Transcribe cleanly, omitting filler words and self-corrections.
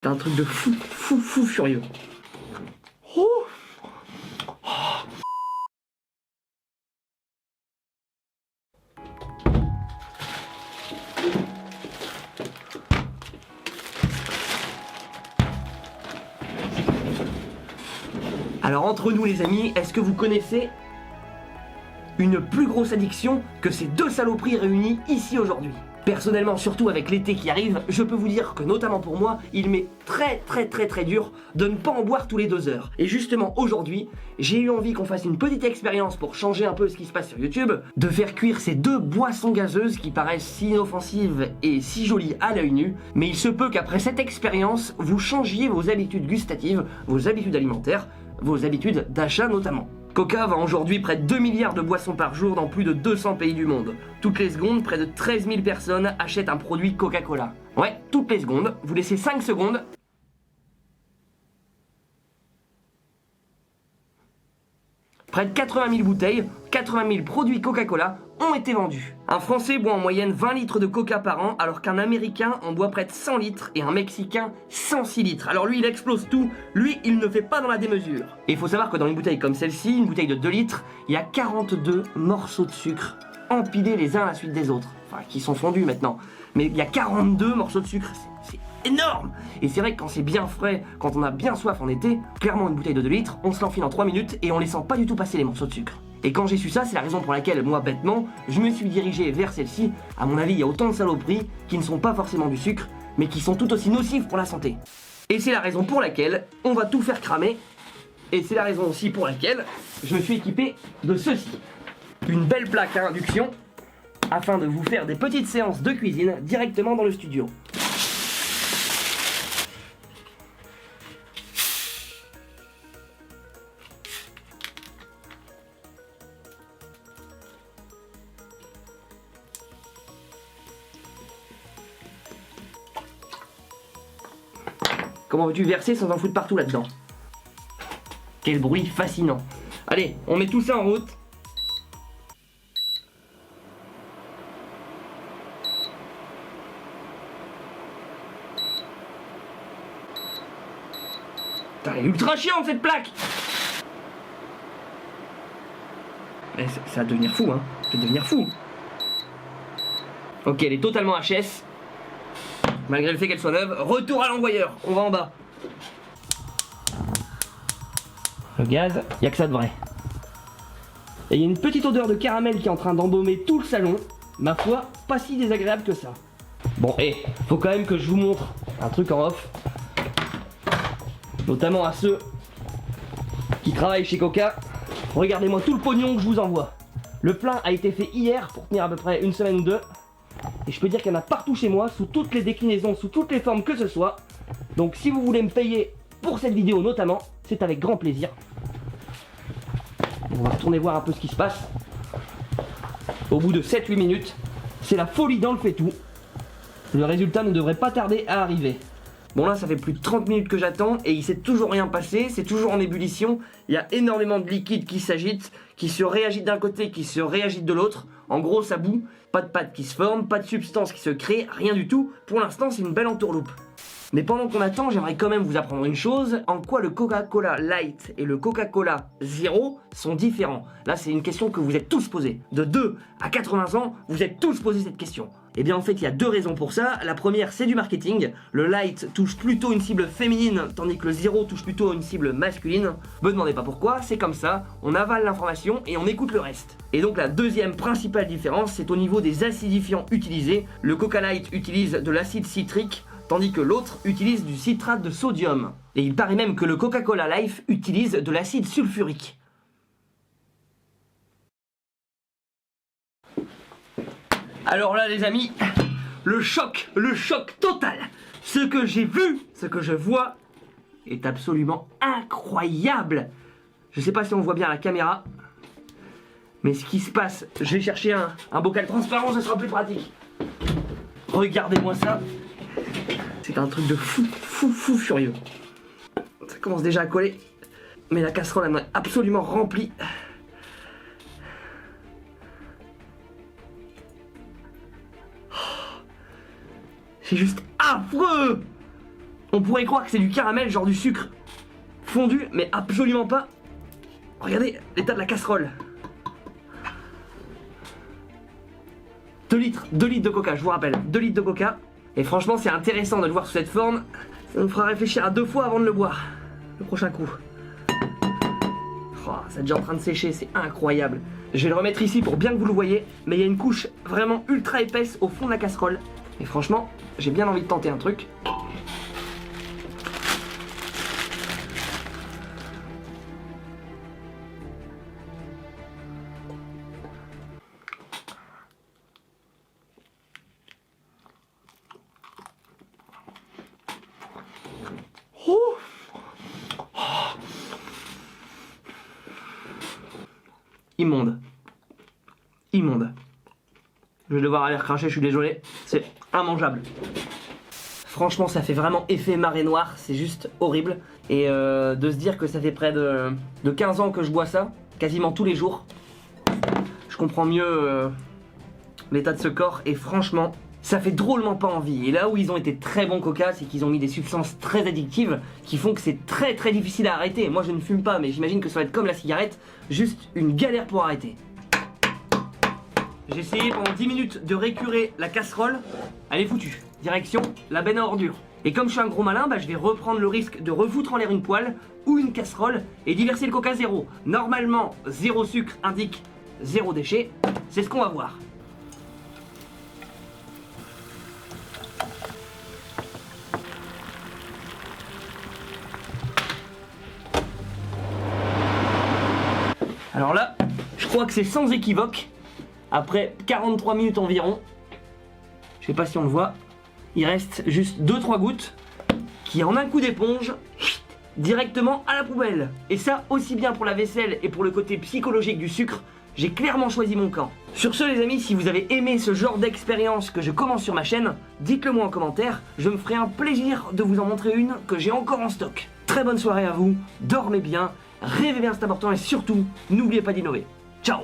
C'est un truc de fou furieux. Oh. Alors entre nous les amis, est-ce que vous connaissez une plus grosse addiction que ces deux saloperies réunies ici aujourd'hui? Personnellement, surtout avec l'été qui arrive, je peux vous dire que notamment pour moi, il m'est très dur de ne pas en boire tous les 2 heures. Et justement aujourd'hui, j'ai eu envie qu'on fasse une petite expérience pour changer un peu ce qui se passe sur YouTube, de faire cuire ces deux boissons gazeuses qui paraissent si inoffensives et si jolies à l'œil nu, mais il se peut qu'après cette expérience, vous changiez vos habitudes gustatives, vos habitudes alimentaires, vos habitudes d'achat notamment. Coca vend aujourd'hui près de 2 milliards de boissons par jour dans plus de 200 pays du monde. Toutes les secondes, près de 13 000 personnes achètent un produit Coca-Cola. Ouais, toutes les secondes, vous laissez 5 secondes. Près de 80 000 bouteilles, 80 000 produits Coca-Cola ont été vendus. Un Français boit en moyenne 20 litres de Coca par an, alors qu'un Américain en boit près de 100 litres et un Mexicain 106 litres. Alors lui, il explose tout, lui, il ne fait pas dans la démesure. Et il faut savoir que dans une bouteille comme celle-ci, une bouteille de 2 litres, il y a 42 morceaux de sucre empilés les uns à la suite des autres. Enfin, qui sont fondus maintenant. Mais il y a 42 morceaux de sucre, c'est énorme. Et c'est vrai que quand c'est bien frais, quand on a bien soif en été, clairement une bouteille de 2 litres, on se l'enfile en 3 minutes et on les sent pas du tout passer les morceaux de sucre. Et quand j'ai su ça, c'est la raison pour laquelle, moi bêtement, je me suis dirigé vers celle-ci. À mon avis, il y a autant de saloperies qui ne sont pas forcément du sucre, mais qui sont tout aussi nocives pour la santé. Et c'est la raison pour laquelle on va tout faire cramer. Et c'est la raison aussi pour laquelle je me suis équipé de ceci. Une belle plaque à induction, afin de vous faire des petites séances de cuisine directement dans le studio. Comment veux-tu verser sans en foutre partout là-dedans? Quel bruit fascinant. Allez, on met tout ça en route. Putain, elle est ultra chiante cette plaque. Mais ça va devenir fou, hein. Ça va devenir fou. Ok, elle est totalement HS. Malgré le fait qu'elle soit neuve, retour à l'envoyeur, on va en bas. Le gaz, y a que ça de vrai. Et il y a une petite odeur de caramel qui est en train d'embaumer tout le salon. Ma foi, pas si désagréable que ça. Bon, et faut quand même que je vous montre un truc en off. Notamment à ceux qui travaillent chez Coca. Regardez-moi tout le pognon que je vous envoie. Le plein a été fait hier pour tenir à peu près une semaine ou deux. Et je peux dire qu'il y en a partout chez moi, sous toutes les déclinaisons, sous toutes les formes que ce soit. Donc si vous voulez me payer pour cette vidéo notamment, c'est avec grand plaisir. On va retourner voir un peu ce qui se passe. Au bout de 7-8 minutes, c'est la folie dans le fait-tout. Le résultat ne devrait pas tarder à arriver. Bon là ça fait plus de 30 minutes que j'attends et il s'est toujours rien passé, c'est toujours en ébullition. Il y a énormément de liquide qui s'agite, qui se réagite d'un côté, qui se réagite de l'autre. En gros ça bout, pas de pâte qui se forme, pas de substance qui se crée, rien du tout. Pour l'instant c'est une belle entourloupe. Mais pendant qu'on attend, j'aimerais quand même vous apprendre une chose, en quoi le Coca-Cola Light et le Coca-Cola Zero sont différents. Là c'est une question que vous êtes tous posée. De 2 à 80 ans, vous êtes tous posé cette question. Et bien en fait il y a 2 raisons pour ça. La première c'est du marketing. Le Light touche plutôt une cible féminine, tandis que le Zero touche plutôt une cible masculine. Me demandez pas pourquoi, c'est comme ça, on avale l'information et on écoute le reste. Et donc la deuxième principale différence, c'est au niveau des acidifiants utilisés. Le Coca Light utilise de l'acide citrique, tandis que l'autre utilise du citrate de sodium. Et il paraît même que le Coca-Cola Life utilise de l'acide sulfurique. Alors là les amis, le choc total. Ce que j'ai vu, ce que je vois est absolument incroyable. Je sais pas si on voit bien à la caméra, mais ce qui se passe, je vais chercher un bocal transparent, ça sera plus pratique. Regardez-moi ça. C'est un truc de fou furieux. Ça commence déjà à coller, mais la casserole elle est absolument remplie. C'est juste affreux. On pourrait croire que c'est du caramel, genre du sucre fondu, mais absolument pas. Regardez l'état de la casserole. 2 litres de coca, je vous rappelle, 2 litres de coca. Et franchement, c'est intéressant de le voir sous cette forme. Ça nous fera réfléchir à 2 fois avant de le boire. Le prochain coup. Oh, c'est déjà en train de sécher, c'est incroyable. Je vais le remettre ici pour bien que vous le voyez. Mais il y a une couche vraiment ultra épaisse au fond de la casserole. Et franchement, j'ai bien envie de tenter un truc. Oh, immonde. Immonde. Je vais devoir aller recracher, je suis désolé. C'est immangeable. Franchement, ça fait vraiment effet marée noire. C'est juste horrible. Et de se dire que ça fait près de 15 ans que je bois ça, quasiment tous les jours. Je comprends mieux l'état de ce corps. Et franchement, ça fait drôlement pas envie. Et là où ils ont été très bons Coca, c'est qu'ils ont mis des substances très addictives qui font que c'est très difficile à arrêter. Moi je ne fume pas, mais j'imagine que ça va être comme la cigarette, juste une galère pour arrêter. J'ai essayé pendant 10 minutes de récurer la casserole, elle est foutue. Direction la benne à ordures. Et comme je suis un gros malin, je vais reprendre le risque de refoutre en l'air une poêle ou une casserole et d'y verser le Coca zéro. Normalement, 0 sucre indique 0 déchet, c'est ce qu'on va voir. Alors là, je crois que c'est sans équivoque. Après 43 minutes environ, je sais pas si on le voit, il reste juste 2-3 gouttes qui en un coup d'éponge, directement à la poubelle. Et ça, aussi bien pour la vaisselle et pour le côté psychologique du sucre, j'ai clairement choisi mon camp. Sur ce les amis, si vous avez aimé ce genre d'expérience que je commence sur ma chaîne, dites-le moi en commentaire, je me ferai un plaisir de vous en montrer une que j'ai encore en stock. Très bonne soirée à vous, dormez bien, rêvez bien, c'est important, et surtout, n'oubliez pas d'innover. Ciao!